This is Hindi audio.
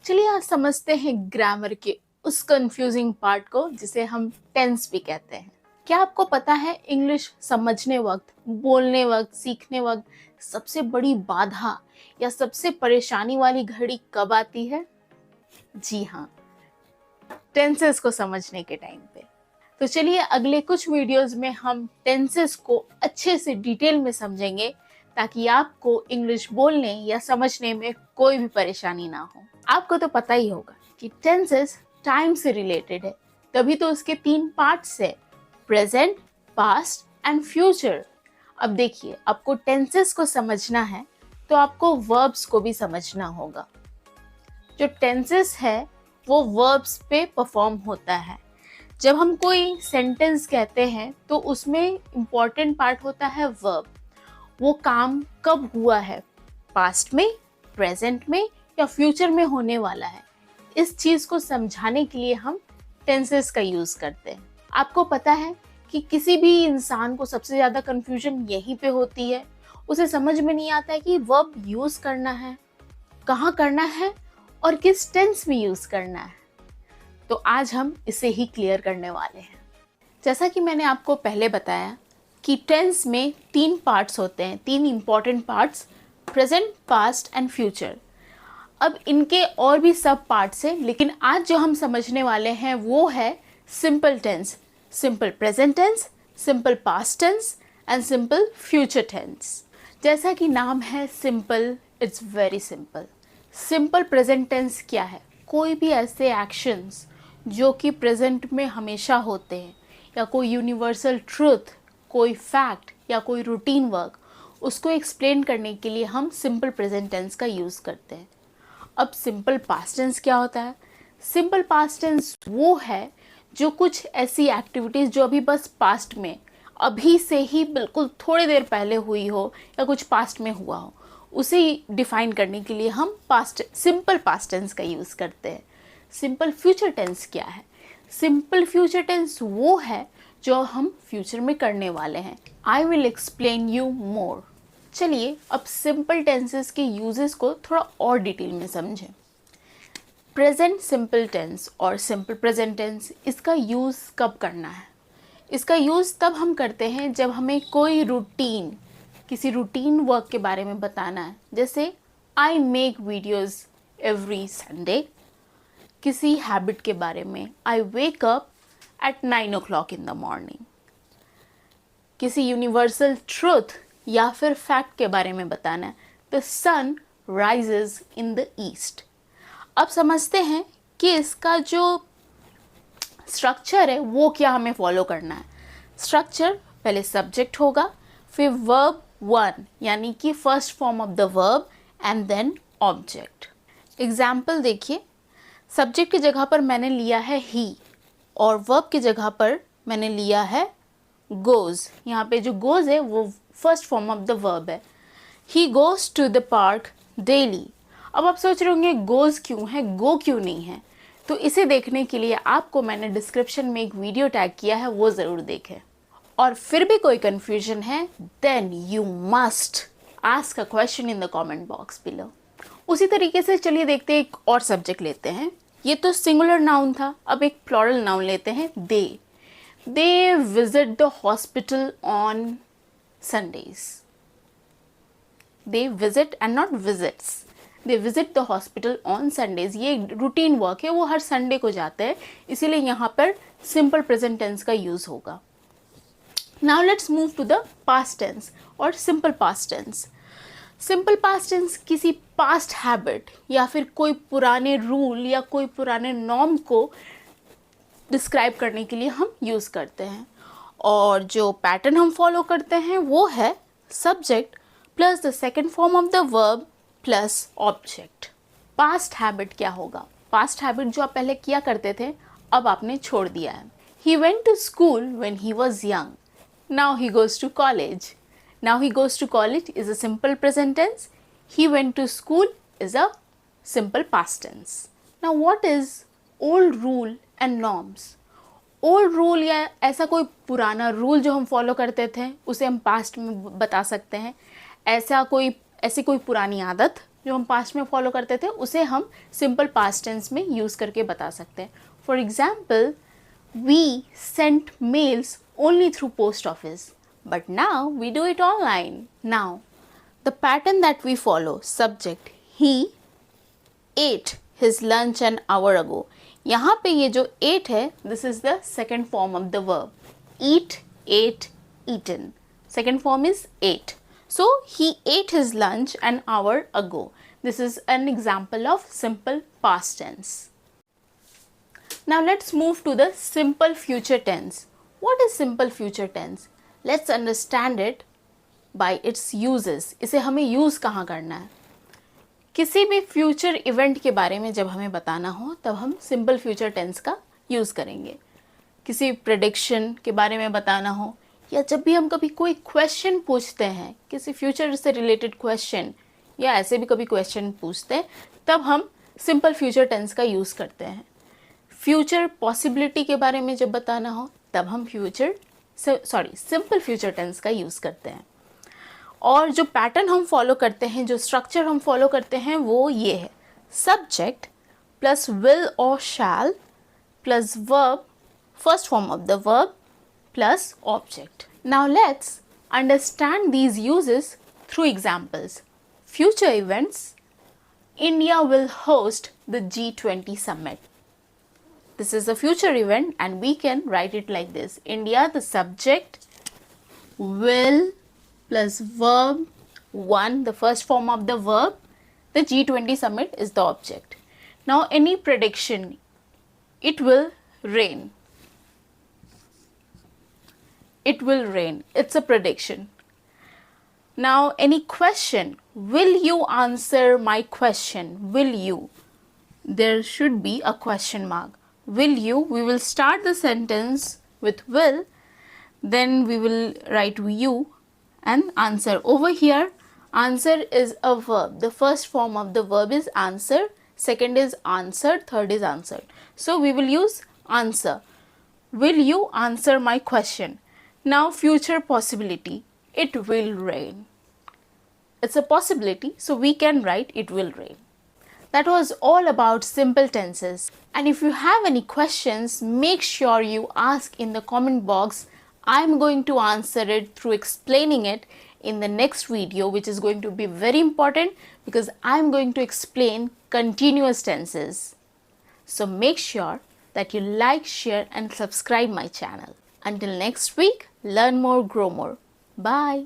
चलिए आज समझते हैं ग्रामर के उस कंफ्यूजिंग पार्ट को जिसे हम टेंस भी कहते हैं। क्या आपको पता है इंग्लिश समझने वक्त, बोलने वक्त, सीखने वक्त सबसे बड़ी बाधा या सबसे परेशानी वाली घड़ी कब आती है? जी हाँ, टेंसेस को समझने के टाइम पे। तो चलिए अगले कुछ वीडियोस में हम टेंसेस को अच्छे से डिटेल में समझेंगे ताकि आपको इंग्लिश बोलने या समझने में कोई भी परेशानी ना हो। आपको तो पता ही होगा कि टेंसेस टाइम से रिलेटेड है, तभी तो उसके 3 पार्ट्स है, प्रेजेंट, पास्ट एंड फ्यूचर। अब देखिए, आपको टेंसेस को समझना है तो आपको वर्ब्स को भी समझना होगा। जो टेंसेस है वो वर्ब्स पे परफॉर्म होता है। जब हम कोई सेंटेंस कहते हैं तो उसमें इम्पॉर्टेंट पार्ट होता है वर्ब। वो काम कब हुआ है, पास्ट में, प्रेजेंट में या फ्यूचर में होने वाला है। इस चीज़ को समझाने के लिए हम टेंसेस का यूज़ करते हैं। आपको पता है कि किसी भी इंसान को सबसे ज़्यादा कन्फ्यूजन यहीं पे होती है। उसे समझ में नहीं आता है कि वर्ब यूज़ करना है, कहाँ करना है और किस टेंस में यूज़ करना है। तो आज हम इसे ही क्लियर करने वाले हैं। जैसा कि मैंने आपको पहले बताया कि टेंस में 3 पार्ट्स होते हैं, 3 important parts, present, past and future. अब इनके और भी सब पार्ट्स हैं, लेकिन आज जो हम समझने वाले हैं वो है simple tense, simple present tense, simple past tense and simple future tense. जैसा कि नाम है simple, it's very simple. Simple present tense क्या है? कोई भी ऐसे एक्शंस जो कि प्रेजेंट में हमेशा होते हैं, या कोई यूनिवर्सल ट्रूथ, कोई फैक्ट या कोई रूटीन वर्क, उसको एक्सप्लेन करने के लिए हम सिंपल प्रेजेंट टेंस का यूज़ करते हैं। अब सिंपल पास्ट टेंस क्या होता है? सिंपल पास्ट टेंस वो है जो कुछ ऐसी एक्टिविटीज़ जो अभी बस पास्ट में, अभी से ही बिल्कुल थोड़ी देर पहले हुई हो या कुछ पास्ट में हुआ हो, उसे डिफाइन करने के लिए हम सिंपल पास्ट टेंस का यूज़ करते हैं। सिंपल फ्यूचर टेंस क्या है? सिंपल फ्यूचर टेंस वो है जो हम फ्यूचर में करने वाले हैं। I will explain you more. चलिए अब सिंपल टेंसेस के यूजेस को थोड़ा और डिटेल में समझें। प्रेजेंट सिंपल टेंस और सिंपल प्रेजेंट टेंस, इसका यूज़ कब करना है? इसका यूज़ तब हम करते हैं जब हमें कोई रूटीन, किसी रूटीन वर्क के बारे में बताना है। जैसे I make videos every Sunday. किसी हैबिट के बारे में, I wake up at 9 o'clock in the morning। किसी यूनिवर्सल ट्रूथ या फिर फैक्ट के बारे में बताना है, the sun rises in the east. अब समझते हैं कि इसका जो स्ट्रक्चर है वो क्या हमें फॉलो करना है। स्ट्रक्चर, पहले सब्जेक्ट होगा, फिर वर्ब 1 यानी कि first form of the verb and then object. Example देखिए, सब्जेक्ट की जगह पर मैंने लिया है ही और वर्ब की जगह पर मैंने लिया है गोज़। यहाँ पे जो गोज़ है वो first form of the verb है। He goes to the park daily. अब आप सोच रहे होंगे गोज़ क्यों है, गो क्यों नहीं है? तो इसे देखने के लिए आपको मैंने डिस्क्रिप्शन में एक वीडियो टैग किया है, वो ज़रूर देखें। और फिर भी कोई कन्फ्यूजन है, then you must ask a question in the comment box below. उसी तरीके से चलिए देखते हैं, एक और सब्जेक्ट लेते हैं। ये तो सिंगुलर नाउन था, अब एक प्लूरल नाउन लेते हैं, they. They visit the hospital on Sundays. They visit and not visits, they visit the hospital on Sundays. ये रूटीन वर्क है, वो हर संडे को जाते हैं, इसीलिए यहाँ पर सिंपल प्रेजेंट टेंस का यूज होगा। Now let's move to the past tense और simple past tense. Simple past tense किसी पास्ट हैबिट या फिर कोई पुराने रूल या कोई पुराने नॉर्म को डिस्क्राइब करने के लिए हम यूज़ करते हैं। और जो पैटर्न हम फॉलो करते हैं वो है subject plus the second form of the verb plus object. Past habit क्या होगा? पास्ट हैबिट जो आप पहले किया करते थे, अब आपने छोड़ दिया है। He went to school when he was young, now he goes to college. Now he goes to college is a simple present tense. He went to school is a simple past tense. Now what is old rule and norms? Old rule या ऐसा कोई पुराना रूल जो हम फॉलो करते थे उसे हम पास्ट में बता सकते हैं। ऐसी कोई पुरानी आदत जो हम पास्ट में फॉलो करते थे उसे हम सिंपल पास्ट टेंस में यूज़ करके बता सकते हैं. For example, we sent mails only through post office, but now we do it online. Now, the pattern that we follow, subject, he ate his lunch an hour ago. यहाँ पे ये जो ate है, this is the second form of the verb. Eat, ate, eaten. Second form is ate. So, he ate his lunch an hour ago. This is an example of simple past tense. Now, let's move to the simple future tense. What is simple future tense? Let's understand it by its uses. इसे हमें use कहाँ करना है? किसी भी फ्यूचर इवेंट के बारे में जब हमें बताना हो तब हम सिंपल फ्यूचर टेंस का यूज़ करेंगे. किसी प्रेडिक्शन के बारे में बताना हो, या जब भी हम कभी कोई क्वेश्चन पूछते हैं, किसी फ्यूचर से रिलेटेड क्वेश्चन, या ऐसे भी कभी क्वेश्चन पूछते हैं, तब हम सिंपल फ्यूचर टेंस का यूज़ करते हैं. फ्यूचर पॉसिबिलिटी के बारे में जब बताना हो तब हम सिंपल फ्यूचर टेंस का यूज़ करते हैं. और जो पैटर्न हम फॉलो करते हैं, जो स्ट्रक्चर हम फॉलो करते हैं, वो ये है: सब्जेक्ट प्लस विल और शैल plus verb, first form of the verb plus object. Now let's understand these uses through examples. Future events: India will host the G20 summit. This is a future event and we can write it like this. India, the subject, will plus verb 1, the first form of the verb. The G20 summit is the object. Now any prediction: it will rain. It will rain. It's a prediction. Now any question: will you answer my question? Will you? There should be a question mark. Will you? We will start the sentence with will, then we will write you and answer. Over here, answer is a verb. The first form of the verb is answer, second is answered, third is answered. So we will use answer. Will you answer my question? Now future possibility: it will rain. It's a possibility, so we can write it will rain. That was all about simple tenses. And if you have any questions, make sure you ask in the comment box. I'm going to answer it through explaining it in the next video, which is going to be very important because I'm going to explain continuous tenses. So make sure that you like, share and subscribe my channel. Until next week, learn more, grow more. Bye.